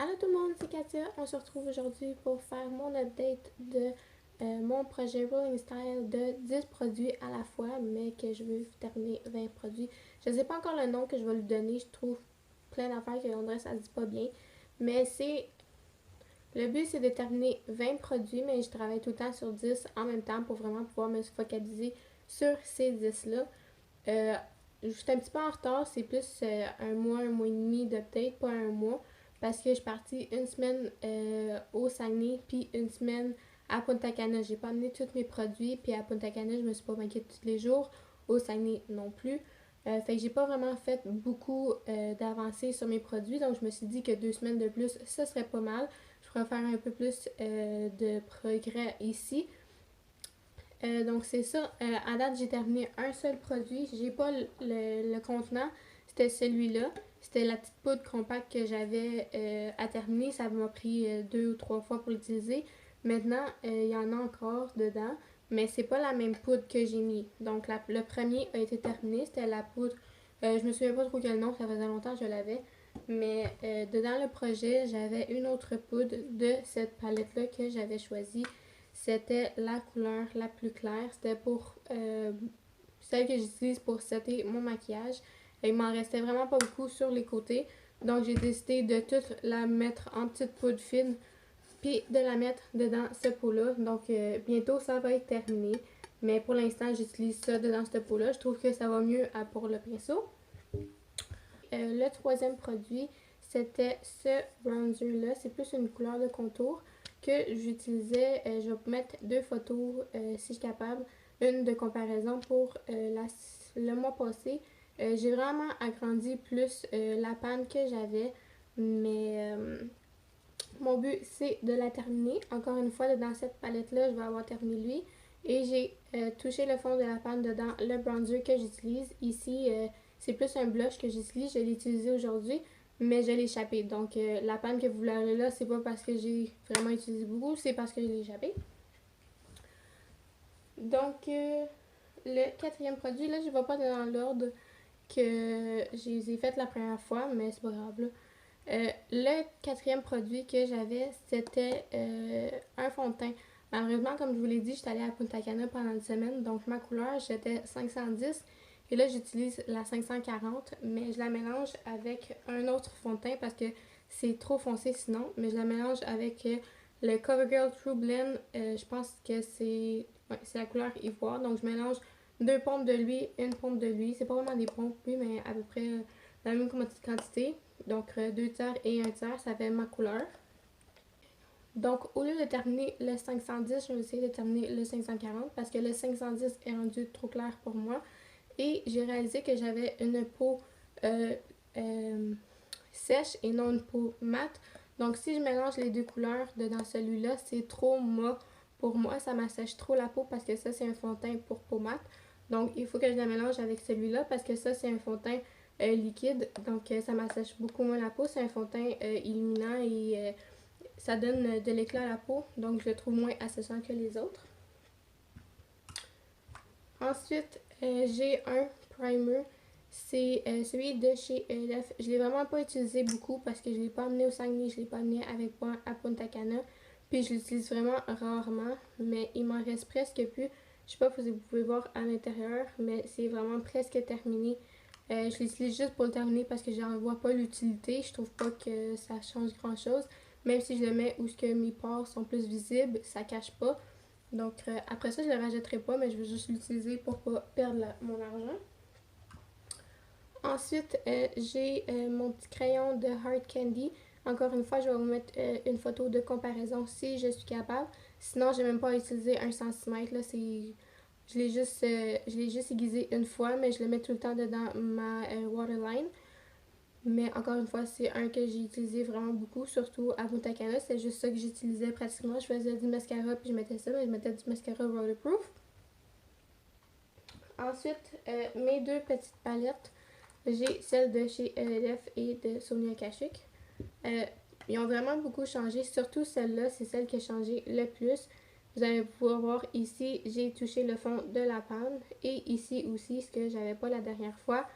Allô tout le monde, c'est Katia. On se retrouve aujourd'hui pour faire mon update de mon projet Rolling Style de 10 produits à la fois, mais que je veux terminer 20 produits. Je ne sais pas encore le nom que je vais lui donner, je trouve plein d'affaires qu'on dirait que ça se dit pas bien. Mais le but c'est de terminer 20 produits, mais je travaille tout le temps sur 10 en même temps pour vraiment pouvoir me focaliser sur ces 10-là. Je suis un petit peu en retard, c'est plus un mois et demi d'update, pas un mois, parce que je suis partie une semaine au Saguenay, puis une semaine à Punta Cana. J'ai pas amené tous mes produits, puis à Punta Cana, je me suis pas baquée tous les jours, au Saguenay non plus. Fait que j'ai pas vraiment fait beaucoup d'avancées sur mes produits, donc je me suis dit que 2 semaines de plus, ce serait pas mal. Je pourrais faire un peu plus de progrès ici. Donc c'est ça. À date, j'ai terminé un seul produit. J'ai pas le contenant. C'était celui-là. C'était la petite poudre compacte que j'avais à terminer. Ça m'a pris 2 ou 3 fois pour l'utiliser. Maintenant, il y en a encore dedans. Mais c'est pas la même poudre que j'ai mis. Donc le premier a été terminé. C'était la poudre. Je me souviens pas trop quel nom. Ça faisait longtemps que je l'avais. Mais dedans le projet, j'avais une autre poudre de cette palette-là que j'avais choisie. C'était la couleur la plus claire. C'était pour celle que j'utilise pour setter mon maquillage. Et il m'en restait vraiment pas beaucoup sur les côtés. Donc j'ai décidé de toute la mettre en petite poudre fine. Puis de la mettre dedans ce pot-là. Donc bientôt ça va être terminé. Mais pour l'instant j'utilise ça dedans ce pot-là. Je trouve que ça va mieux pour le pinceau. Le troisième produit, c'était ce bronzer-là. C'est plus une couleur de contour que j'utilisais. Je vais mettre 2 photos si je suis capable. Une de comparaison pour le mois passé. J'ai vraiment agrandi plus la panne que j'avais. Mais mon but, c'est de la terminer. Encore une fois, dans cette palette-là, je vais avoir terminé lui. Et j'ai touché le fond de la panne dedans le bronzer que j'utilise. Ici, c'est plus un blush que j'utilise. Je l'ai utilisé aujourd'hui, mais je l'ai échappé. Donc, la panne que vous voyez là, c'est pas parce que j'ai vraiment utilisé beaucoup, c'est parce que je l'ai échappé. Donc, le quatrième produit, là, je ne vais pas dans l'ordre que je les ai fait la première fois, mais c'est pas grave, là. Le quatrième produit que j'avais, c'était un fond de teint. Malheureusement, comme je vous l'ai dit, j'étais allée à Punta Cana pendant une semaine, donc ma couleur, j'étais 510. Et là, j'utilise la 540, mais je la mélange avec un autre fond de teint parce que c'est trop foncé sinon. Mais je la mélange avec le CoverGirl True Blend. Je pense que c'est la couleur ivoire. Donc, je mélange 2 pompes de lui, une pompe de lui. C'est pas vraiment des pompes, oui, mais à peu près la même quantité. Donc 2 tiers et 1 tiers, ça fait ma couleur. Donc au lieu de terminer le 510, je vais essayer de terminer le 540 parce que le 510 est rendu trop clair pour moi. Et j'ai réalisé que j'avais une peau sèche et non une peau mate. Donc si je mélange les 2 couleurs dans celui-là, c'est trop mat pour moi. Ça m'assèche trop la peau parce que ça c'est un fond de teint pour peau mate. Donc il faut que je la mélange avec celui-là parce que ça c'est un fond de teint liquide. Donc ça m'assèche beaucoup moins la peau. C'est un fond de teint illuminant et ça donne de l'éclat à la peau. Donc je le trouve moins asséchant que les autres. Ensuite, j'ai un primer. C'est celui de chez ELF. Je ne l'ai vraiment pas utilisé beaucoup parce que je ne l'ai pas amené au Saguenay, je ne l'ai pas amené avec moi à Punta Cana. Puis je l'utilise vraiment rarement, mais il m'en reste presque plus. Je sais pas si vous pouvez voir à l'intérieur, mais c'est vraiment presque terminé. Je l'utilise juste pour le terminer parce que j'en vois pas l'utilité. Je trouve pas que ça change grand chose. Même si je le mets où mes pores sont plus visibles, ça cache pas. Donc après ça, je le rajouterai pas, mais je vais juste l'utiliser pour pas perdre mon argent. Ensuite, j'ai mon petit crayon de Hard Candy. Encore une fois, je vais vous mettre une photo de comparaison si je suis capable. Sinon, j'ai même pas utilisé 1 cm. Là, je l'ai juste aiguisé une fois, mais je le mets tout le temps dedans ma waterline. Mais encore une fois, c'est un que j'ai utilisé vraiment beaucoup, surtout à Punta Cana. C'est juste ça que j'utilisais pratiquement. Je faisais du mascara puis je mettais ça, mais je mettais du mascara waterproof. Ensuite, mes 2 petites palettes. J'ai celle de chez ELF et de Sonia Kashuk. Ils ont vraiment beaucoup changé, surtout celle-là, c'est celle qui a changé le plus. Vous allez pouvoir voir ici, j'ai touché le fond de la panne et ici aussi, ce que j'avais pas la dernière fois.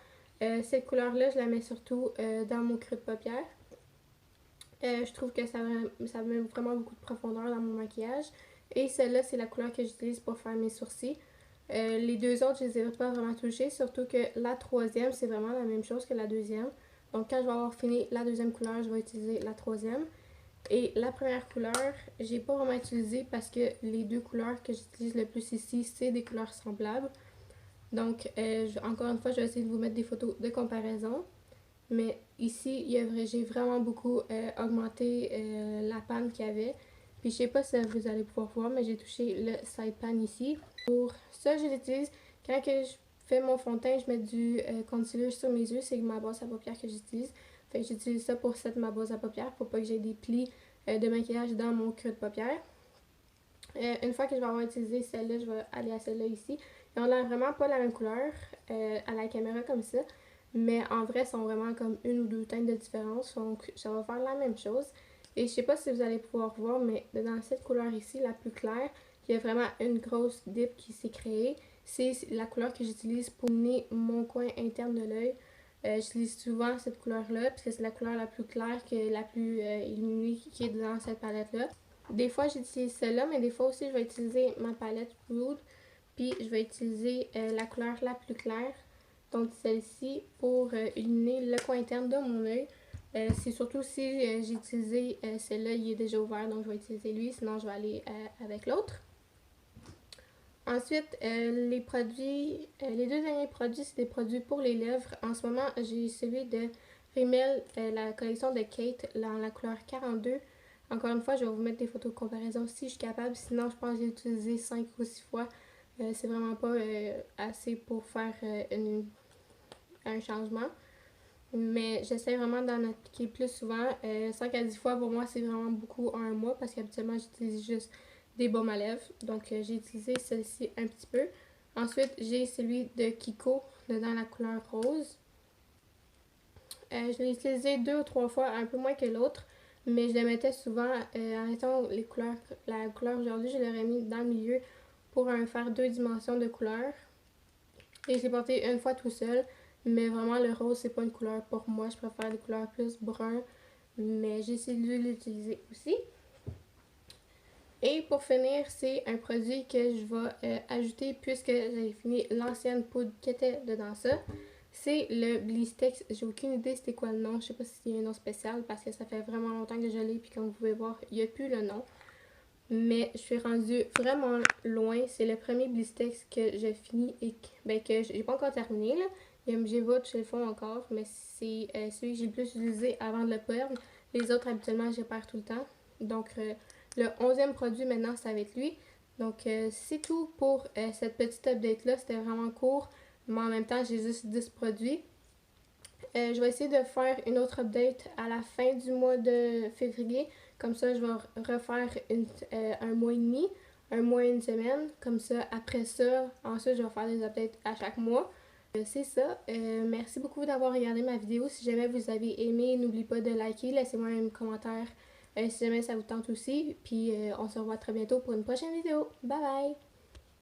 Cette couleur-là, je la mets surtout dans mon creux de paupière. Je trouve que ça met vraiment beaucoup de profondeur dans mon maquillage. Et celle-là, c'est la couleur que j'utilise pour faire mes sourcils. Les deux autres, je les ai pas vraiment touchés, surtout que la troisième, c'est vraiment la même chose que la deuxième. Donc quand je vais avoir fini la deuxième couleur, je vais utiliser la troisième. Et la première couleur, j'ai pas vraiment utilisé parce que les deux couleurs que j'utilise le plus ici, c'est des couleurs semblables. Donc, encore une fois, je vais essayer de vous mettre des photos de comparaison. Mais ici, j'ai vraiment beaucoup augmenté la panne qu'il y avait. Puis je sais pas si vous allez pouvoir voir, mais j'ai touché le side pan ici. Pour ça, je l'utilise quand que je fais mon fond de teint, je mets du concealer sur mes yeux. C'est ma base à paupières que j'utilise. Fait que j'utilise ça pour set ma base à paupières pour pas que j'ai des plis de maquillage dans mon creux de paupières. Une fois que je vais avoir utilisé celle-là, je vais aller à celle-là ici. Ils ont l'air vraiment pas la même couleur à la caméra comme ça. Mais en vrai, ils sont vraiment comme une ou deux teintes de différence. Donc, ça va faire la même chose. Et je sais pas si vous allez pouvoir voir, mais dans cette couleur ici, la plus claire, il y a vraiment une grosse dip qui s'est créée. C'est la couleur que j'utilise pour illuminer mon coin interne de l'œil. J'utilise souvent cette couleur-là, parce que c'est la couleur la plus claire, la plus illuminée qui est dans cette palette-là. Des fois, j'utilise celle-là, mais des fois aussi, je vais utiliser ma palette Rude. Puis, je vais utiliser la couleur la plus claire, donc celle-ci, pour illuminer le coin interne de mon œil. C'est surtout si j'ai utilisé celle-là, il est déjà ouvert, donc je vais utiliser lui, sinon je vais aller avec l'autre. Ensuite, les deux derniers produits, c'est des produits pour les lèvres. En ce moment, j'ai celui de Rimmel, la collection de Kate, dans la couleur 42. Encore une fois, je vais vous mettre des photos de comparaison si je suis capable. Sinon, je pense que j'ai utilisé 5 ou 6 fois. C'est vraiment pas assez pour faire un changement. Mais j'essaie vraiment d'en appliquer plus souvent. 5 à 10 fois, pour moi, c'est vraiment beaucoup en un mois parce qu'habituellement, j'utilise juste des baumes à lèvres. Donc, j'ai utilisé celle-ci un petit peu. Ensuite, j'ai celui de Kiko, dans la couleur rose. Je l'ai utilisé 2 ou 3 fois, un peu moins que l'autre. Mais je le mettais souvent, arrêtons la couleur aujourd'hui, je l'aurais mis dans le milieu pour faire 2 dimensions de couleur. Et je l'ai porté une fois tout seul. Mais vraiment, le rose, c'est pas une couleur pour moi. Je préfère des couleurs plus brun. Mais j'ai essayé de l'utiliser aussi. Et pour finir, c'est un produit que je vais ajouter puisque j'ai fini l'ancienne poudre qui était dedans ça. C'est le Blistex. J'ai aucune idée c'était quoi le nom. Je sais pas s'il y a un nom spécial parce que ça fait vraiment longtemps que je l'ai. Puis comme vous pouvez voir, il n'y a plus le nom. Mais je suis rendue vraiment loin. C'est le premier Blistex que j'ai fini et que j'ai pas encore terminé. Là. J'ai pas touché le fond encore, mais c'est celui que j'ai le plus utilisé avant de le perdre. Les autres, habituellement, je les perds tout le temps. Donc, le 11e produit, maintenant, ça va être lui. Donc, c'est tout pour cette petite update-là. C'était vraiment court, mais en même temps, j'ai juste 10 produits. Je vais essayer de faire une autre update à la fin du mois de février. Comme ça, je vais refaire un mois et demi, un mois et une semaine. Comme ça, après ça, ensuite, je vais faire des updates à chaque mois. C'est ça. Merci beaucoup d'avoir regardé ma vidéo. Si jamais vous avez aimé, n'oubliez pas de liker. Laissez-moi un commentaire si jamais ça vous tente aussi. Puis, on se revoit très bientôt pour une prochaine vidéo. Bye bye!